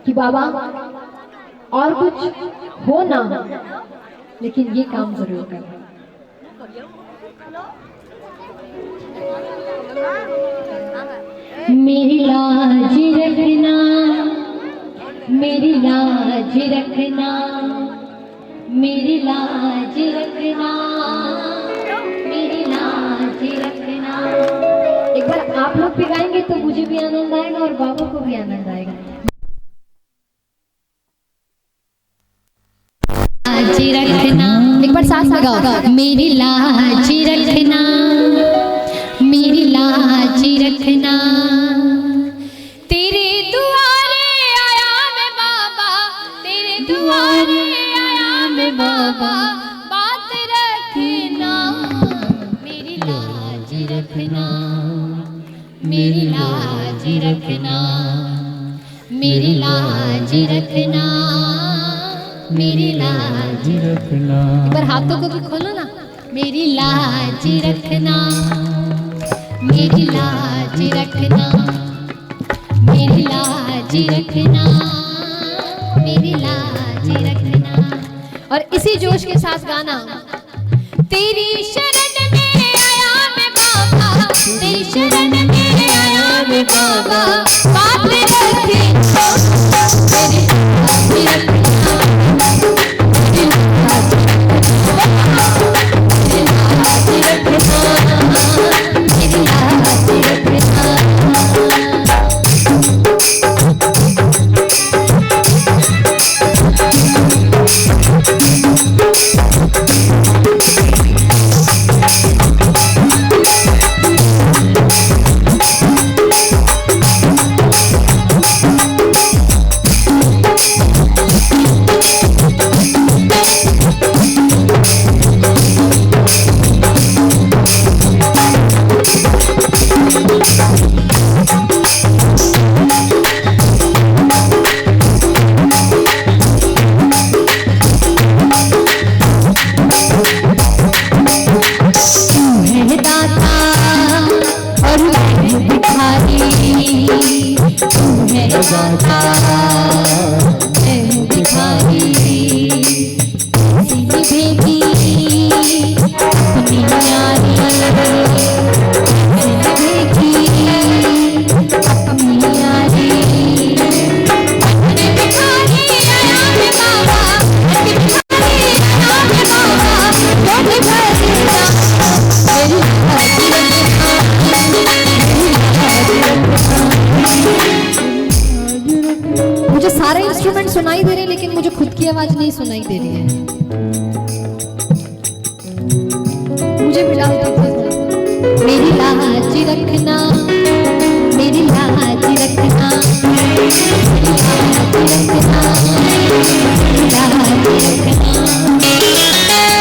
कि बाबा और कुछ हो ना, लेकिन ये काम जरूर करना। मेरी लाज रखना, मेरी लाज रखना, मेरी लाज रखना, मेरी लाज रखना। एक बार आप लोग भी गाएंगे तो मुझे भी आनंद आएगा और बाबा को भी आनंद आएगा। लाज रखना, एक बार साथ में गाओ। मेरी लाज रखना, मेरी लाज रखना, तेरे दुआरे आया मैं बाबा, तेरे दुआरे आया मैं बाबा, बात रखना, मेरी लाज रखना, मेरी लाज रखना, मेरी लाज रखना, मेरी लाज रखना। एक बार हाथों को भी खोलो ना। मेरी लाज रखना, मेरी लाज रखना, मेरी लाज रखना, मेरी लाज रखना। और इसी जोश के साथ गाना। तेरी शरण में आया मैं बाबा, तेरी शरण में आया मैं बाबा, बात रखना, मेरी लाज रखना, सारे इंस्ट्रूमेंट सुनाई दे रहे हैं लेकिन मुझे खुद की आवाज नहीं सुनाई दे रही है। मुझे भी मेरी लाज रखना, मेरी लाज रखना, मेरी लाज रखना, मेरी लाज रखना।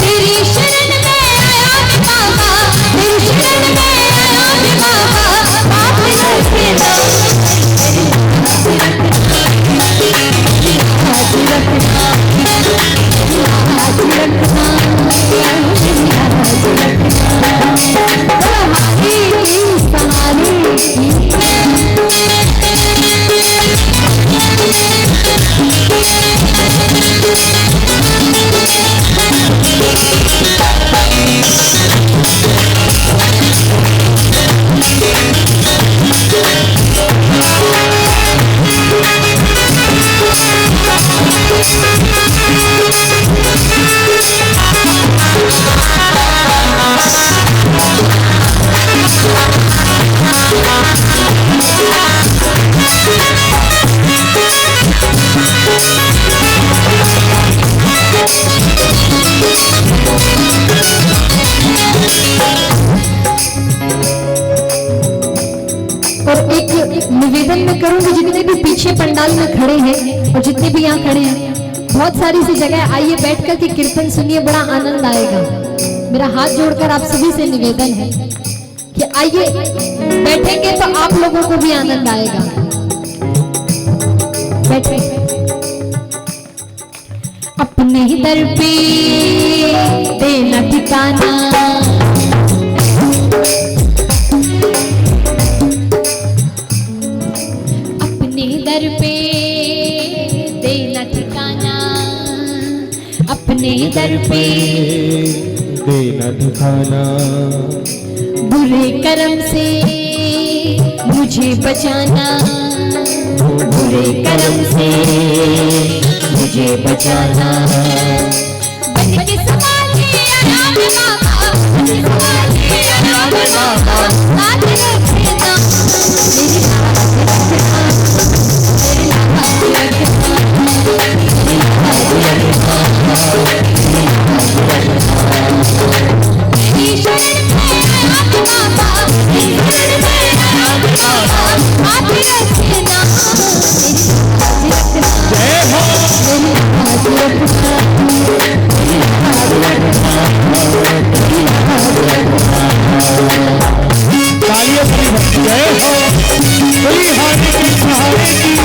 तेरी शरण में आया मैं बाबा, तेरी शरण में आया मैं बाबा, बात रखना, मेरी लाज रखना, निवेदन में करूंगी जितने भी पीछे पंडाल में खड़े हैं और जितने भी यहाँ खड़े हैं, बहुत सारी सी जगह आइए बैठकर के कीर्तन सुनिए, बड़ा आनंद आएगा। मेरा हाथ जोड़कर आप सभी से निवेदन है कि आइए बैठेंगे तो आप लोगों को भी आनंद आएगा। बैठे अपने ही दर पे देना ठिकाना, दर पे अपने दर पे देना दिखाना, बुरे कर्म से मुझे बचाना, बुरे कर्म से मुझे बचाना। बन के संभाले राम बाबा, बन के संभाले राम बाबा, साथ रखना मेरी लाज रखना, मेरी लाज रखना, मेरी लाज रखना, मेरी शरण में राम बाबा, मेरी शरण में राम बाबा, साथ रखना मेरी लाज रखना। जय हो। मेरी लाज रखना, मेरी लाज रखना, मेरी लाज रखना। तालियों से जय हो। कोई हानि के सहारे की,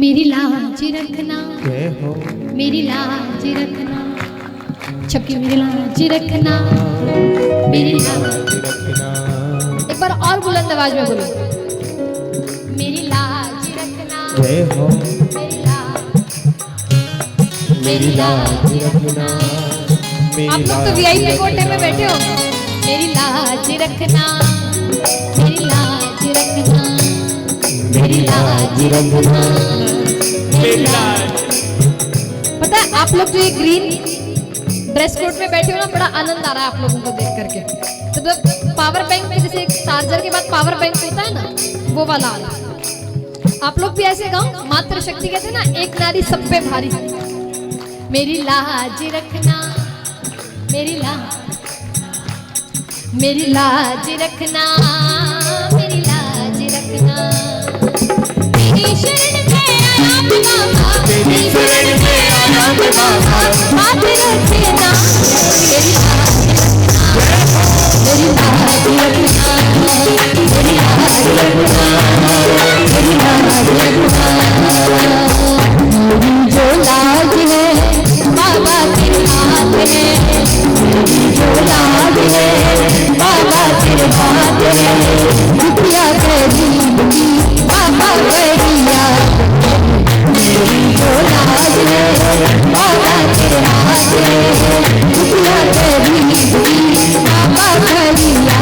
मेरी लाज रखना, जय हो। मेरी लाज रखना, छपकी मेरी लाज रखना, मेरी लाज रखना। एक बार और बुलंद आवाज में बोलो, मेरी लाज रखना, जय हो। मेरी लाज, मेरी लाज रखना, आप लोग तो वीआईपी कोटे में बैठे हो। मेरी लाज रखना, मेरी लाज रखना, मेरी लाज रखना, मेरी लाज। पता है आप लोग जो ये ग्रीन ड्रेस कोड में बैठे हो ना, बड़ा आनंद आ रहा है आप लोगों को देख करके। तो पावर बैंक में जैसे चार्जर के बाद पावर बैंक होता है ना, वो वाला आ रहा है। आप लोग भी ऐसे गाओ, मातृ शक्ति कहते हैं ना, एक नारी सब पे भारी। मेरी लाज रखना, मेरी लाज, मेरी लाज रखना, मेरी लाज रखना। मेरी शरण में राम बाबा, मेरी शरण में राम बाबा, हाथ रखना मेरी लाज रखना, मेरी लाज रखना, मेरी लाज रखना, मेरी लाज रखना। मेरी जो लाज है बाबा तेरे हाथ है, मेरी जो लाज है बाबा तेरे हाथ है। दुखिया गरीब की बाबा गरिया, मेरी जो लाज है बाबा तेरे हाथ है। दुखिया गरीब की बाबा गरिया,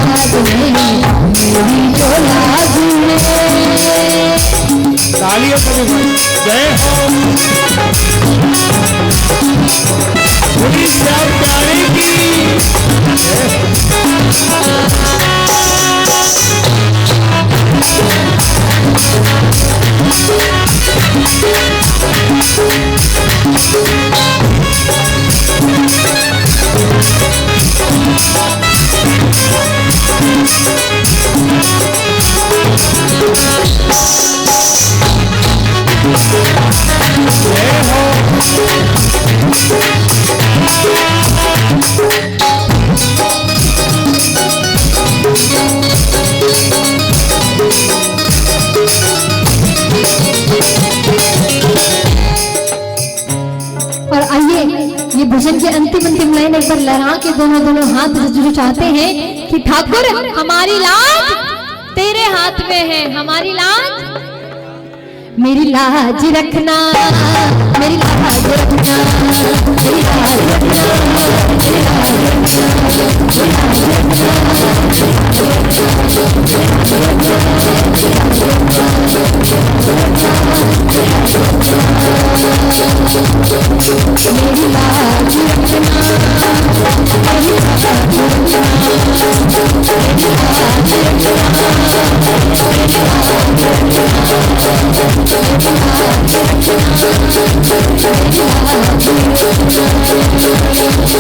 मेरी जो लाज है। तालियों से जय हो। पुलिस श्याम प्यारे की, और आइए ये भजन की अंतिम लाइन एक बार लहरा के दोनों हाथ जो चाहते हैं कि ठाकुर हमारी लाज तेरे हाथ में है, हमारी लाज मेरी लाज रखना, मेरी लाज रखना, मेरी लाज रखना, मेरी लाज रखना, मेरी लाज रखना। मेरी लाज रखना